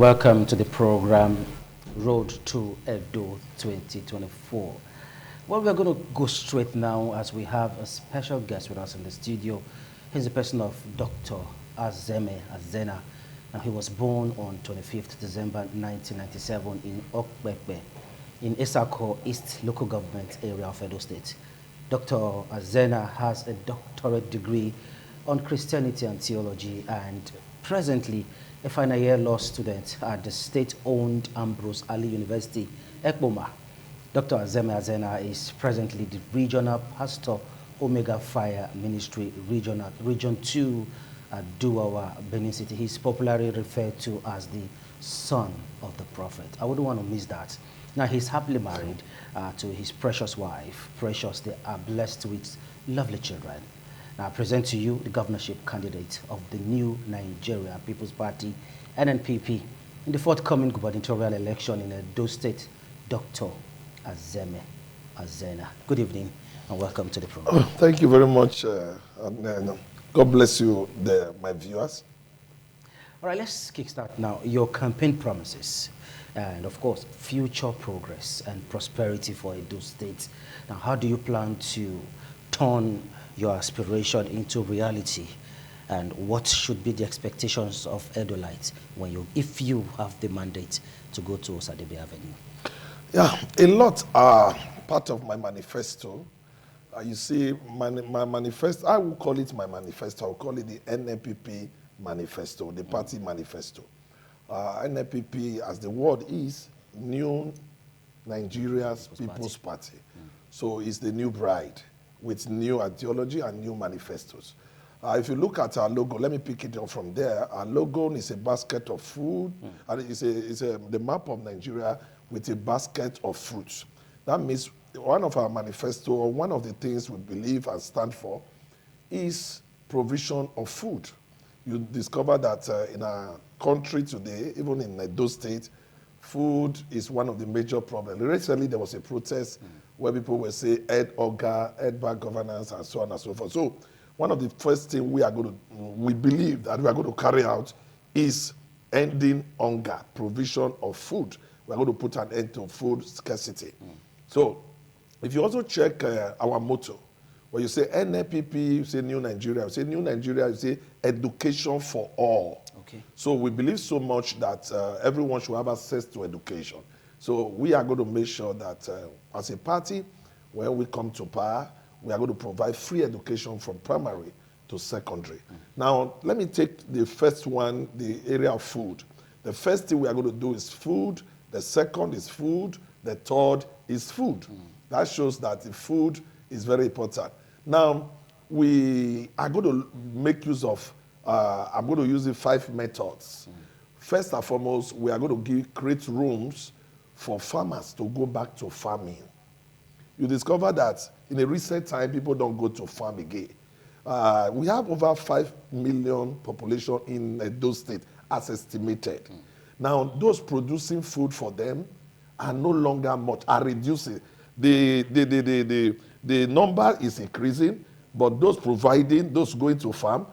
Welcome to the program Road to Edo 2024. Well, we're going to go straight now as we have a special guest with us in the studio. He's the person of Dr. Azena. And he was born on 25th December 1997 in Okpekpe, in Esako East local government area of Edo State. Dr. Azena has a doctorate degree on Christianity and theology and presently a final year law student at the state-owned Ambrose Ali University, Ekpoma. Dr. Azena is presently the regional pastor, Omega Fire Ministry, Region 2 at Duwawa, Benin City. He's popularly referred to as the son of the prophet. I wouldn't want to miss that. Now, he's happily married to his precious wife. Precious, they are blessed with lovely children. Now, I present to you the governorship candidate of the new Nigeria People's Party, NNPP, in the forthcoming gubernatorial election in Edo State, Dr. Azena. Good evening and welcome to the program. Thank you very much, and God bless you, my viewers. All right, let's kickstart now. Your campaign promises and, of course, future progress and prosperity for Edo State. Now, how do you plan to turn your aspiration into reality, and what should be the expectations of Edolites if you have the mandate to go to Osadebe Avenue? Yeah, a lot are part of my manifesto. You see, my manifesto, I will call it my manifesto. I will call it the NNPP manifesto, the party manifesto. NNPP, as the word is, New Nigeria's People's Party. So it's the new bride with new ideology and new manifestos. If you look at our logo, let me pick it up from there. Our logo is a basket of food, and it's the map of Nigeria with a basket of fruits. That means one of our manifesto, or one of the things we believe and stand for, is provision of food. You discover that in our country today, even in Edo State, food is one of the major problems. Recently, there was a protest where people were saying head back governance, and so on and so forth. So one of the first things we believe that we are going to carry out is ending hunger, provision of food. We are going to put an end to food scarcity. So if you also check our motto, where you say NNPP, you say New Nigeria, you say New Nigeria, you say education for all. Okay. So we believe so much that everyone should have access to education. So we are going to make sure that as a party, when we come to power, we are going to provide free education from primary to secondary. Now, let me take the first one, the area of food. The first thing we are going to do is food. The second is food. The third is food. That shows that the food is very important. Now, we are going to make use of, I'm going to use the 5 methods. First and foremost, we are going to create rooms for farmers to go back to farming. You discover that in a recent time, people don't go to farm again. We have over 5 million population in Edo State, as estimated. Now, those producing food for them are no longer much, are reducing. The number is increasing, but those providing, those going to farm,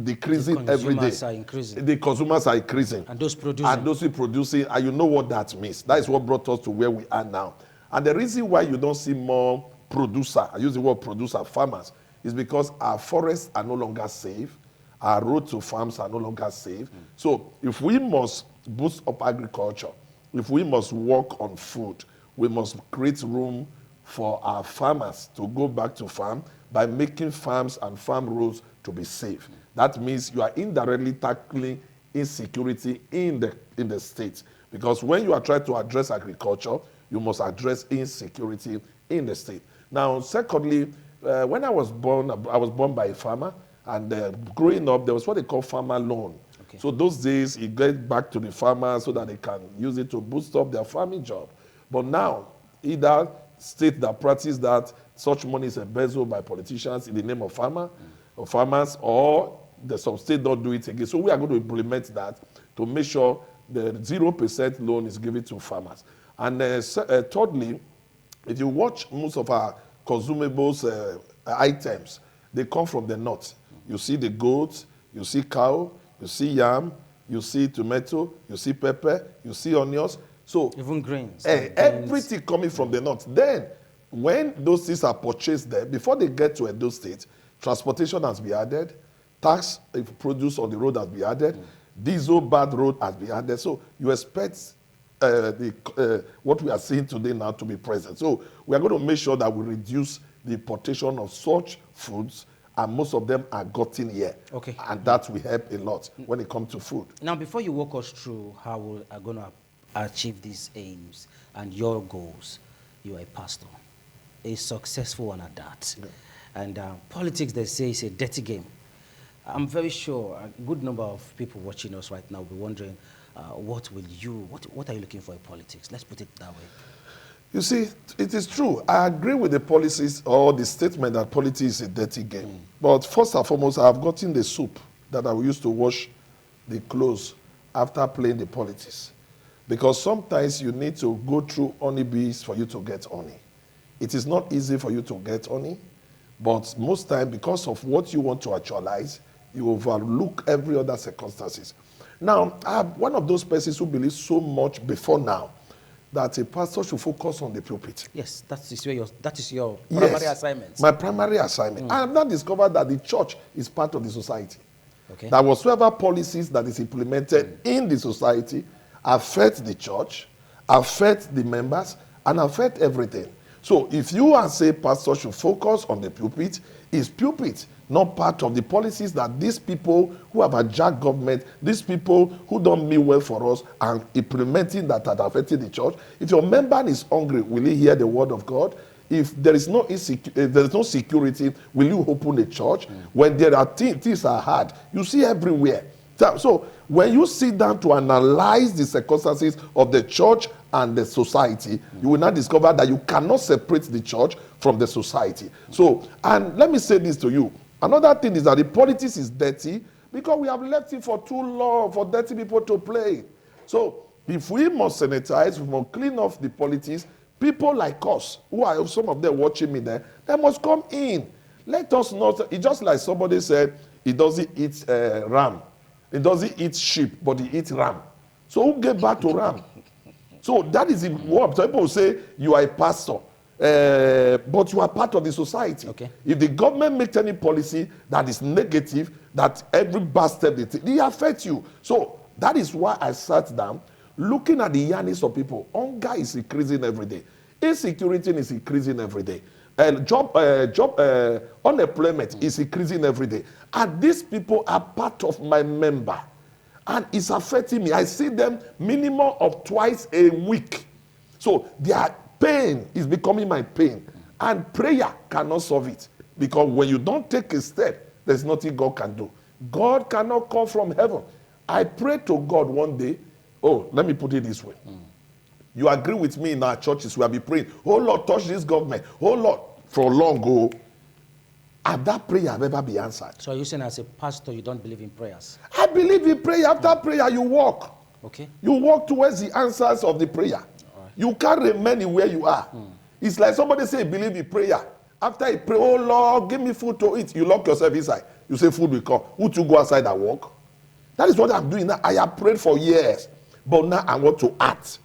decreasing every day. The consumers are increasing. And those producing. And those producing, and you know what that means. That is what brought us to where we are now. And the reason why you don't see more producer, I use the word producer, farmers, is because our forests are no longer safe. Our roads to farms are no longer safe. So if we must boost up agriculture, if we must work on food, we must create room for our farmers to go back to farm by making farms and farm roads to be safe. That means you are indirectly tackling insecurity in the state. Because when you are trying to address agriculture, you must address insecurity in the state. Now, secondly, when I was born by a farmer, and growing up, there was what they call farmer loan. Okay. So those days, you get back to the farmer so that they can use it to boost up their farming job. But now, either state that practice that such money is embezzled by politicians in the name of farmers, or some state don't do it again. So we are going to implement that to make sure the 0% loan is given to farmers. And thirdly, if you watch most of our consumables items, they come from the north. You see the goats, you see cow, you see yam, you see tomato, you see pepper, you see onions. So even grains. everything coming from the north. Then, when those things are purchased there, before they get to Edo State, transportation has been added, tax produce on the road has been added, diesel bad road has been added. So you expect what we are seeing today now to be present. So we are going to make sure that we reduce the importation of such foods, and most of them are gotten here. Okay. And that will help a lot when it comes to food. Now, before you walk us through how we are going to achieve these aims and your goals, you are a pastor, a successful one at that. Yeah. And politics, they say, is a dirty game. I'm very sure a good number of people watching us right now will be wondering, what are you looking for in politics? Let's put it that way. You see, it is true. I agree with the policies or the statement that politics is a dirty game. But first and foremost, I have gotten the soup that I used to wash the clothes after playing the politics. Because sometimes you need to go through honeybees for you to get honey. It is not easy for you to get honey, but most time, because of what you want to actualize, you overlook every other circumstances. Now, I'm one of those persons who believe so much before now that a pastor should focus on the pulpit. Yes, that is your primary assignment. My primary assignment. I have now discovered that the church is part of the society. Okay. That whatsoever policies that is implemented in the society affect the church, affect the members, and affect everything. So if you as a pastor should focus on the pulpit, is pulpit not part of the policies that these people who have hijacked government, these people who don't mean well for us, are implementing that are affecting the church? If your member is hungry, will he hear the word of God? If there is no security, will you open a church? When there are things are hard, you see everywhere. So when you sit down to analyze the circumstances of the church and the society, you will now discover that you cannot separate the church from the society. So, and let me say this to you. Another thing is that the politics is dirty because we have left it for too long for dirty people to play. So if we must sanitize, we must clean off the politics, people like us, who are some of them watching me there, they must come in. Let us not, it's just like somebody said, he doesn't eat ram. He doesn't eat sheep, but he eats ram. So who gave back to ram? So that is what people say, you are a pastor. But you are part of the society. Okay. If the government makes any policy that is negative, that every bastard they affect you. So that is why I sat down looking at the yearnings of people. Hunger is increasing every day. Insecurity is increasing every day. Unemployment is increasing every day. And these people are part of my member. And it's affecting me. I see them minimum of twice a week. So their pain is becoming my pain. And prayer cannot solve it. Because when you don't take a step, there's nothing God can do. God cannot come from heaven. I prayed to God one day. Oh, let me put it this way. You agree with me in our churches, we have been praying, oh Lord, touch this government. Oh Lord, for long ago. Have that prayer ever been answered? So you're saying as a pastor, you don't believe in prayers? I believe in prayer. After prayer, you walk. Okay. You walk towards the answers of the prayer. Right. You can't remain where you are. It's like somebody say, believe in prayer. After you pray, oh Lord, give me food to eat. You lock yourself inside. You say food will come. Would you go outside and walk? That is what I'm doing now. I have prayed for years. But now I want to act.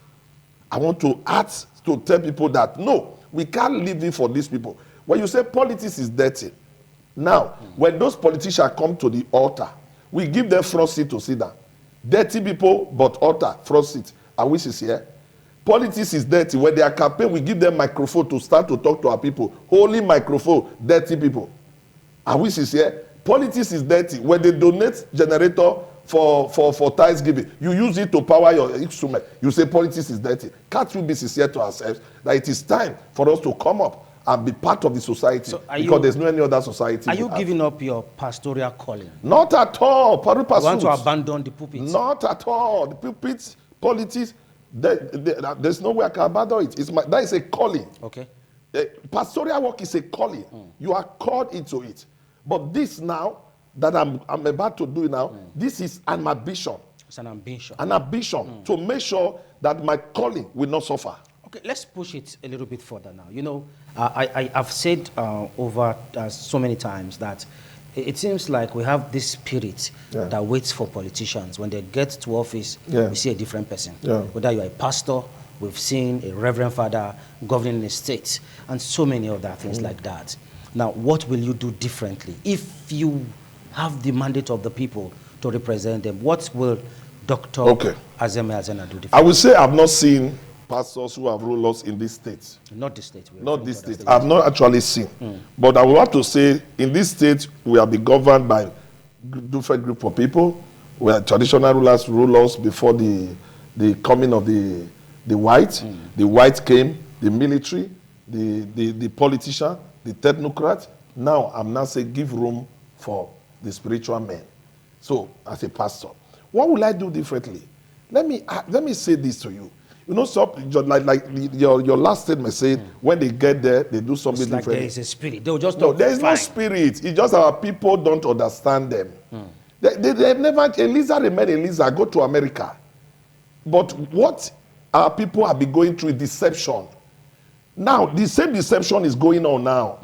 I want to act to tell people that, no, we can't live it for these people. When you say politics is dirty, now, when those politicians come to the altar, we give them front seat to sit down. Dirty people, but altar, front seat. Are we sincere? Politics is dirty. When they are campaign, we give them microphone to start to talk to our people. Holy microphone, dirty people. Are we sincere? Politics is dirty. When they donate generator for Thanksgiving, you use it to power your instrument. You say politics is dirty. Can't we be sincere to ourselves that it is time for us to come up and be part of the society, so because there's no any other society. Are you giving up your pastoral calling? Not at all. You want to abandon the pulpit? Not at all. The pulpit, politics, there's no way I can abandon it. That is a calling. Okay. Pastoral work is a calling. You are called into it. But this now, that I'm about to do now, this is an ambition. It's an ambition. An ambition to make sure that my calling will not suffer. Okay, let's push it a little bit further now. You know, I've said over so many times that it seems like we have this spirit that waits for politicians. When they get to office, we see a different person. Whether you're a pastor, we've seen a reverend father governing a state, and so many other things like that. Now, what will you do differently? If you have the mandate of the people to represent them, what will Dr. Azena do differently? I will say I've not seen pastors who have ruled us in this state. Not this state. Not this state. I've not actually seen. But I would have to say, in this state, we have been governed by different group of people. We are traditional rulers rule us before the coming of the white. The white came, the military, the politician, the technocrat. Now, I'm now saying give room for the spiritual men. So, as a pastor, what will I do differently? Let me say this to you. You know, so, like your last statement said, when they get there, they do something different. There is a spirit. They'll just no, there is no spirit. It's just our people don't understand them. They've never, Eliza remained Eliza, go to America. But what our people have been going through is deception. Now, the same deception is going on now.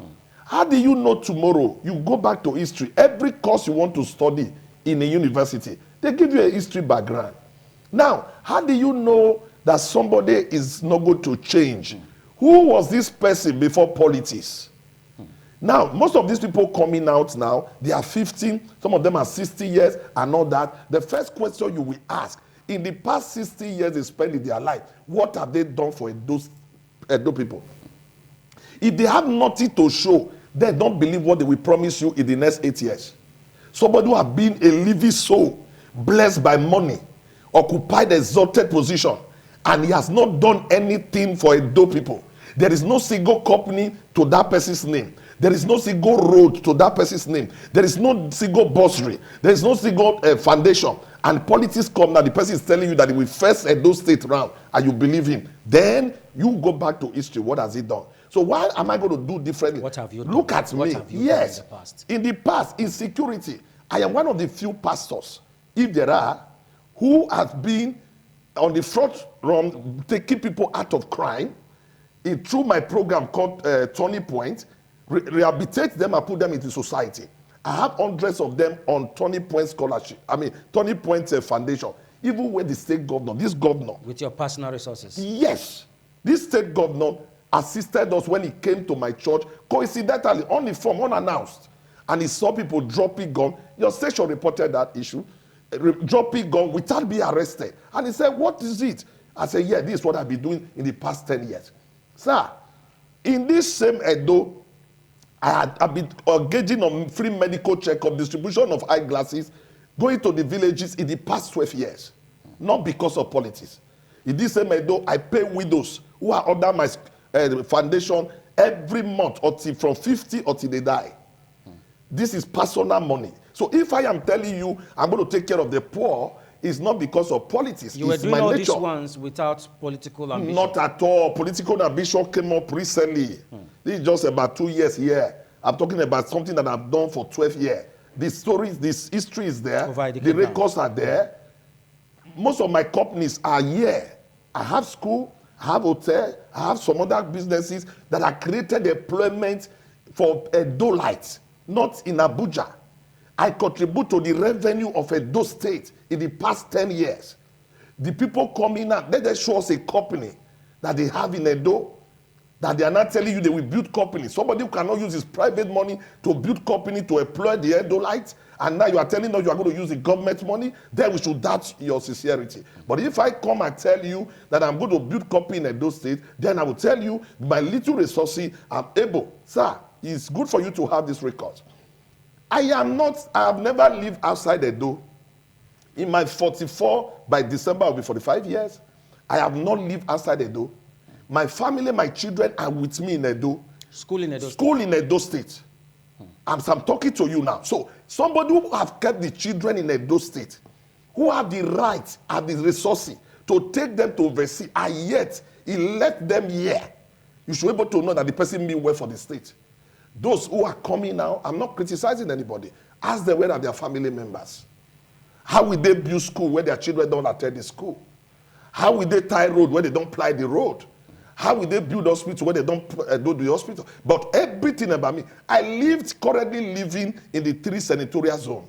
How do you know tomorrow? You go back to history. Every course you want to study in a university, they give you a history background. Now, how do you know that somebody is not going to change? Who was this person before politics? Now, most of these people coming out now, they are 15, some of them are 60 years and all that. The first question you will ask, in the past 60 years they spent in their life, what have they done for those people? If they have nothing to show, they don't believe what they will promise you in the next 8 years. Somebody who has been a living soul, blessed by money, occupied exalted position, and he has not done anything for Edo people. There is no single company to that person's name. There is no single road to that person's name. There is no single bursary. There is no single foundation. And politics come now, the person is telling you that he will first Edo state round, and you believe him. Then you go back to history. What has he done? So why am I going to do differently? What have you done? Look at me. Yes. In the past? In the past, in security, I am one of the few pastors, if there are, who has been on the front run taking people out of crime through my program called Turning Point, rehabilitate them and put them into society. I have hundreds of them on Turning Point scholarship. I mean, Turning Point Foundation. Even with the state governor, this governor. With your personal resources? Yes. This state governor assisted us when he came to my church, coincidentally, on the form, unannounced. And he saw people dropping gun. Your station reported that issue. Dropping gun without being arrested. And he said, what is it? I said, yeah, this is what I've been doing in the past 10 years. Sir, in this same Edo, I've been engaging on free medical checkup, distribution of eyeglasses, going to the villages in the past 12 years. Not because of politics. In this same Edo, I pay widows who are under my foundation every month until from 50 until they die. This is personal money. So if I am telling you I'm going to take care of the poor, it's not because of politics. You were doing all these ones without political ambition? Not at all. Political ambition came up recently. This is just about 2 years here. I'm talking about something that I've done for 12 years. The stories, this history is there. The records are there. Most of my companies are here. I have school, I have hotel, I have some other businesses that have created employment for Edolites, not in Abuja. I contribute to the revenue of Edo State in the past 10 years. The people coming out, they show us a company that they have in Edo, that they are not telling you they will build company. Somebody who cannot use his private money to build company to employ the Edolites, and now you are telling us you are going to use the government money, then we should doubt your sincerity. But if I come and tell you that I'm going to build company in Edo State, then I will tell you my little resources, I'm able. Sir, it's good for you to have this record. I have never lived outside Edo. In my 44, by December I'll be 45 years. I have not lived outside Edo. My family, my children are with me in Edo. School in Edo State. School in Edo State. I'm talking to you now. So somebody who have kept the children in Edo State, who have the right, have the resources to take them to overseas, and yet he let them here. You should be able to know that the person mean well for the state. Those who are coming now, I'm not criticizing anybody. Ask them where are their family members. How will they build school where their children don't attend the school? How will they tie road where they don't ply the road? How will they build hospital when they don't do the hospital? But everything about me, currently living in the 3 senatorial zone.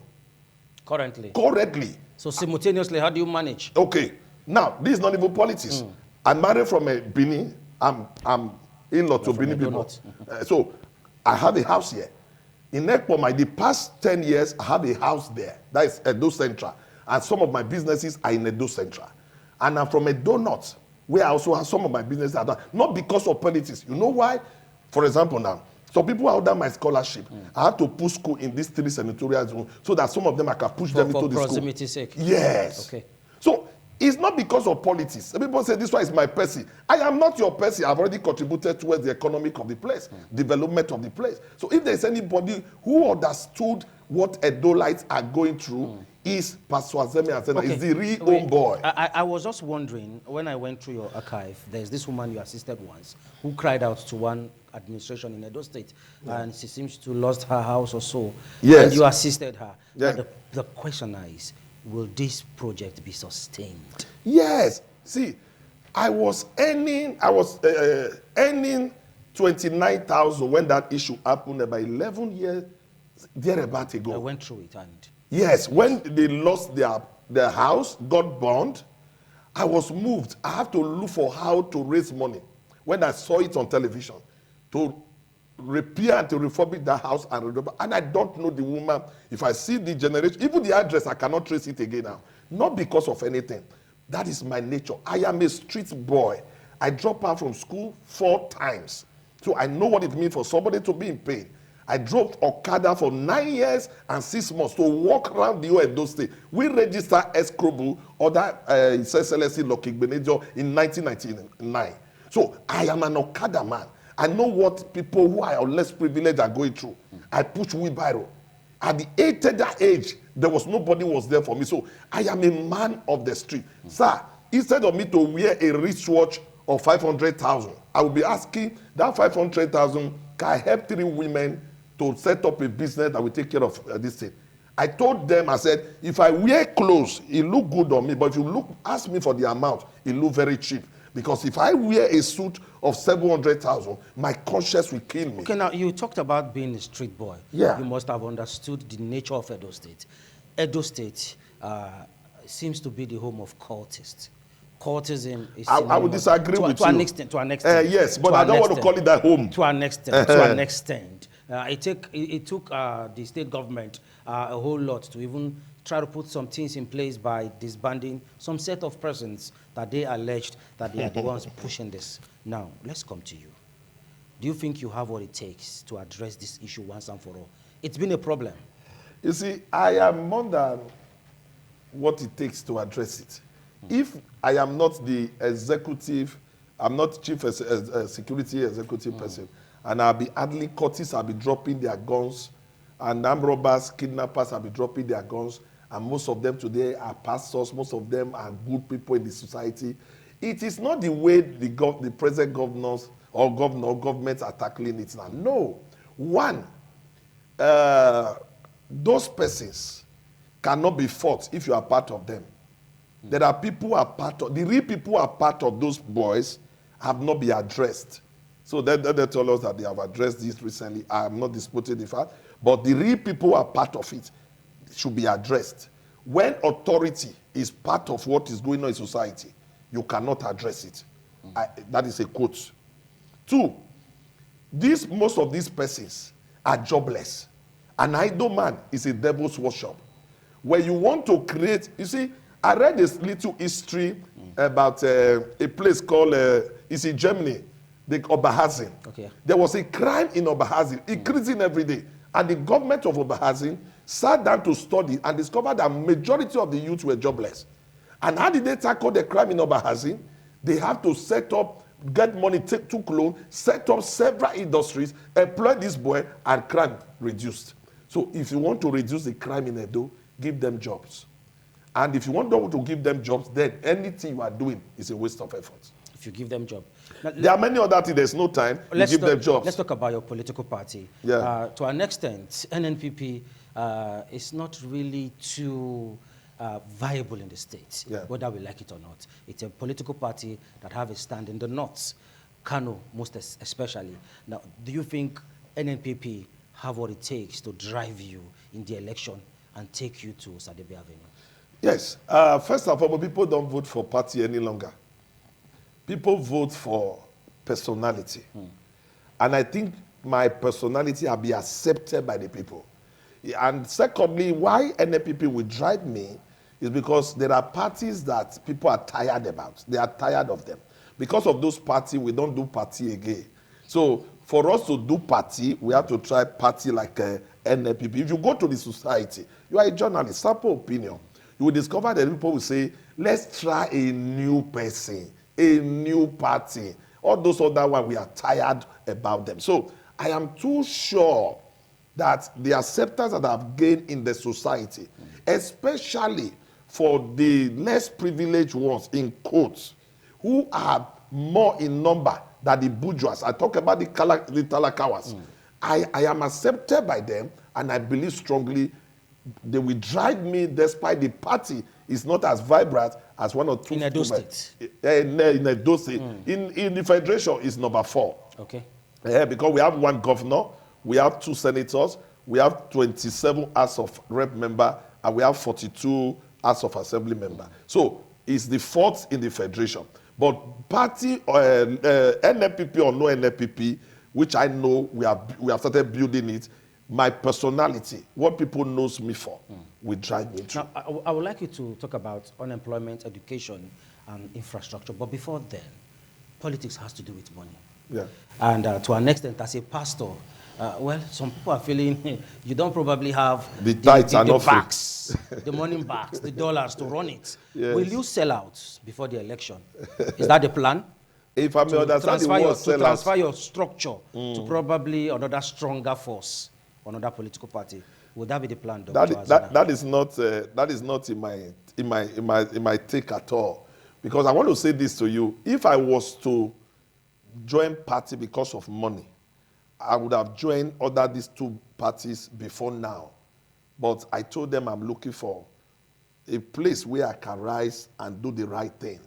Currently? Currently. So simultaneously, how do you manage? Okay. Now, this is not even politics. I'm married from a Benin. I'm in-law to Benin people. So I have a house here. In Ekpoma, the past 10 years, I have a house there. That is Edo Central. And some of my businesses are in Edo Central. And I'm from Edo North, where I also have some of my businesses are done. Not because of politics. You know why? For example now, some people are under my scholarship. I had to push school in these 3 senatorial zones so that some of them I can push them into the school. For proximity's sake? Yes. Okay. So it's not because of politics. Some people say this one is my person. I am not your person. I've already contributed towards the economic of the place, development of the place. So if there's anybody who understood what Edolites are going through, is Pastor Azemhe Azena. Okay. Is the real homeboy. I was just wondering, when I went through your archive, there's this woman you assisted once who cried out to one administration in Edo State, and she seems to lost her house or so. Yes. And you assisted her. Yeah. The question is, will this project be sustained? Yes. See, I was earning 29,000 when that issue happened about 11 years thereabout ago. I went through it and... Yes, when they lost their house, got burned, I was moved. I have to look for how to raise money. When I saw it on television, to repair and to refurbish that house and I don't know the woman. If I see the generation, even the address, I cannot trace it again now. Not because of anything. That is my nature. I am a street boy. I dropped out from school 4 times. So I know what it means for somebody to be in pain. I drove Okada for 9 years and 6 months to walk around the whole Edo State. We registered Escrobu or that SLSC Lockig Benejo in 1999. So I am an Okada man. I know what people who are less privileged are going through. I push wheelbarrow. At the tender age, there was nobody was there for me. So I am a man of the street. Sir, instead of me to wear a wristwatch of 500,000, I will be asking that 500,000 can I help 3 women to set up a business that will take care of this thing. I told them, I said, if I wear clothes, it look good on me, but if you ask me for the amount, it look very cheap. Because if I wear a suit of 700,000, my conscience will kill me. Okay, now you talked about being a street boy. Yeah. You must have understood the nature of Edo State. Edo State seems to be the home of cultists. Cultism is... I would disagree with you. To an extent. Yes, but I don't want to call it that home. To an extent. To an extent. It took the state government a whole lot to even try to put some things in place by disbanding some set of persons that they alleged that they are the ones pushing this. Now, let's come to you. Do you think you have what it takes to address this issue once and for all? It's been a problem. You see, I am more than what it takes to address it. If I am not the executive, I'm not chief security executive person, and I'll be handling cultists, I'll be dropping their guns, and armed robbers, kidnappers, I'll be dropping their guns, and most of them today are pastors, most of them are good people in the society. It is not the way the present governors or governments are tackling it now. No. One, those persons cannot be fought if you are part of them. There are people who are part of, the real people who are part of those boys have not been addressed. So they tell us that they have addressed this recently. I am not disputing the fact, but the real people who are part of it should be addressed. When authority is part of what is going on in society, you cannot address it. That is a quote. 2, most of these persons are jobless. An idle man is a devil's workshop. Where you want to create, you see, I read this little history about a place called, it's in Germany, the Oberhausen. Okay. There was a crime in Oberhausen, increasing every day. And the government of Oberhausen sat down to study and discovered that majority of the youth were jobless. And how did they tackle the crime in Oberhausen? They have to set up, get money, took loan, set up several industries, employ this boy, and crime reduced. So if you want to reduce the crime in Edo, give them jobs. And if you want to give them jobs, then anything you are doing is a waste of effort. If you give them jobs. Now, there are many other things. There's no time. You give them jobs. Let's talk about your political party. Yeah. To an extent, NNPP is not really too viable in the state, whether we like it or not. It's a political party that have a stand in the north. Kano most especially. Now, do you think NNPP have what it takes to drive you in the election and take you to Sadebe Avenue? Yes. First of all, people don't vote for party any longer. People vote for personality. And I think my personality will be accepted by the people. And secondly, why NNPP will drive me is because there are parties that people are tired about. They are tired of them. Because of those parties, we don't do party again. So for us to do party, we have to try party like NNPP. If you go to the society, you are a journalist, sample opinion. You will discover that people will say, let's try a new person, a new party. All those other ones, we are tired about them. So I am too sure that the acceptance that I've gained in the society, especially for the less privileged ones, in quotes, who are more in number than the bourgeois. I talk about the talakawas. I am accepted by them, and I believe strongly they will drive me despite the party is not as vibrant as one or two. In Edo State? In Edo State. In the federation is number 4. Okay. Because we have 1 governor, we have 2 senators, we have 27 House of Rep member, and we have 42 House of Assembly member. So it's the 4th in the federation. But party, NNPP or no NNPP, which I know we have started building it, my personality, what people knows me for, will drive me through. Now, I would like you to talk about unemployment, education, and infrastructure. But before then, politics has to do with money. Yeah. And to an extent, as a pastor, well, some people are feeling you don't probably have the tithes and backs, the money backs, the dollars to run it. Yes. Will you sell out before the election? Is that the plan? If I may understand the word to sell transfer out, your structure to probably another stronger force, another political party. Would that be the plan, Dr. Azena? that is not in my take at all. Because I want to say this to you. If I was to join party because of money, I would have joined these 2 parties before now. But I told them I'm looking for a place where I can rise and do the right thing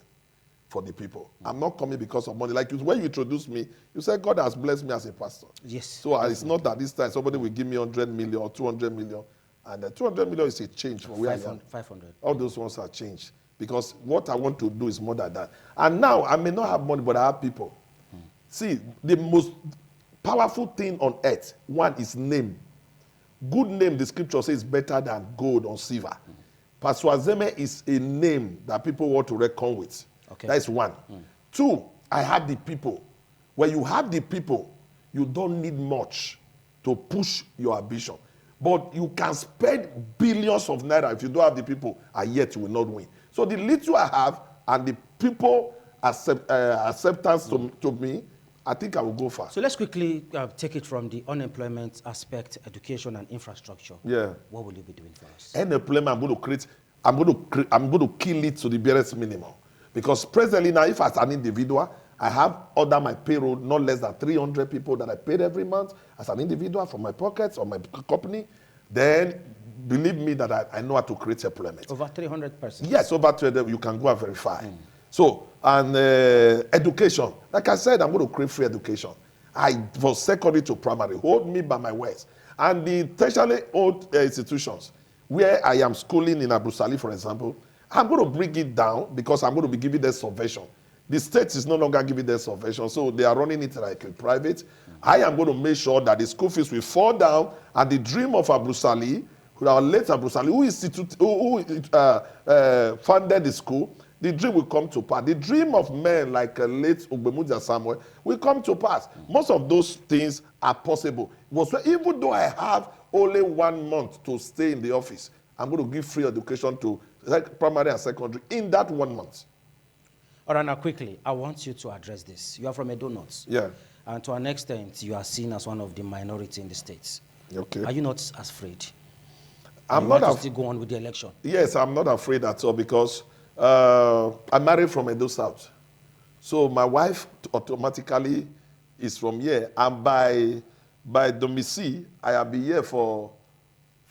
for the people. I'm not coming because of money. Like when you introduced me, you said God has blessed me as a pastor. Yes. So it's not that this time somebody will give me 100 million or 200 million. And 200 million is a change from where I am. 500. All those ones are changed. Because what I want to do is more than that. And now, I may not have money, but I have people. See, the most powerful thing on earth, one is name. Good name, the scripture says, is better than gold or silver. Pastor Azemhe is a name that people want to reckon with. Okay. That is 1. 2, I have the people. When you have the people, you don't need much to push your ambition. But you can spend billions of naira if you don't have the people, and yet you will not win. So the little I have and the people acceptance to me, I think I will go far. So let's quickly take it from the unemployment aspect, education and infrastructure. Yeah. What will you be doing for us? Unemployment, I'm going to kill it to the barest minimum. Because presently now, if as an individual, I have under my payroll not less than 300 people that I paid every month as an individual from my pockets or my company, then believe me that I know how to create employment. Over 300 persons? Yes, over 300, you can go and verify. So, and education, like I said, I'm going to create free education. For secondary to primary, hold me by my words. And the tertiary old institutions, where I am schooling in Abu Sali, for example, I'm going to bring it down because I'm going to be giving them subvention. The state is no longer giving them subvention, so they are running it like a private. I am going to make sure that the school fees will fall down, and the dream of Abu Sali, our late Abu Sali, who funded the school, the dream will come to pass. The dream of men like late Ogbemudia Samuel will come to pass. Most of those things are possible. Even though I have only 1 month to stay in the office, I'm going to give free education to primary and secondary in that 1 month. All right, now quickly, I want you to address this. You are from Edo North. Yeah. And to an extent, you are seen as one of the minority in the states. Okay. Are you not as afraid? I'm not afraid. To go on with the election? Yes, I'm not afraid at all because I'm married from Edo South. So my wife automatically is from here. And by domicile, I have been here for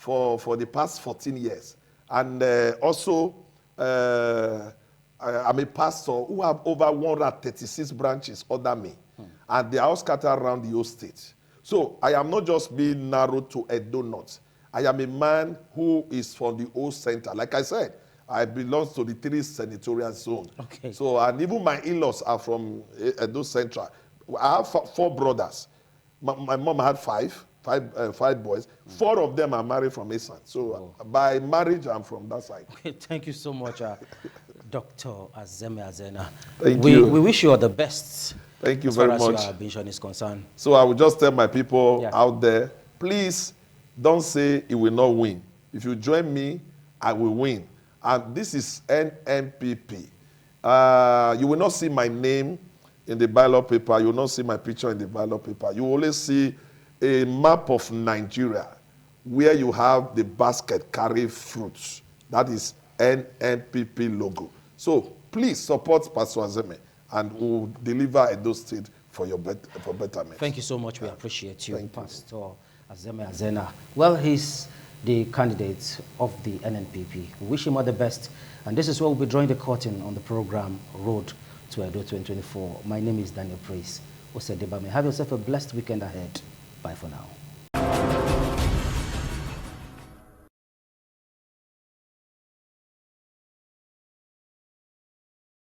the past 14 years. And also, I'm a pastor who have over 136 branches under me. And they are all scattered around the whole state. So I am not just being narrowed to Edo North. I am a man who is from the whole center. Like I said, I belong to the 3 senatorial zone. Okay. So, and even my in-laws are from Edo Central. I have 4 brothers. My mom had five boys. 4 of them are married from Esan. So by marriage, I'm from that side. Okay, thank you so much, Dr. Azemhe Azena. Thank you. We wish you all the best. Thank you as very far much. As your ambition is concerned. So I will just tell my people out there, please don't say he will not win. If you join me, I will win. And this is NNPP. You will not see my name in the ballot paper. You will not see my picture in the ballot paper. You will only see a map of Nigeria where you have the basket carry fruits. That is NNPP logo. So please support Pastor Azemhe and we'll deliver Edo State for betterment. Thank you so much. We appreciate you, Pastor Azemhe Azena. Well, he's the candidate of the NNPP. We wish him all the best. And this is where we'll be drawing the curtain on the program Road to Edo 2024. My name is Daniel Praise. Osedebame. Have yourself a blessed weekend ahead. Bye for now.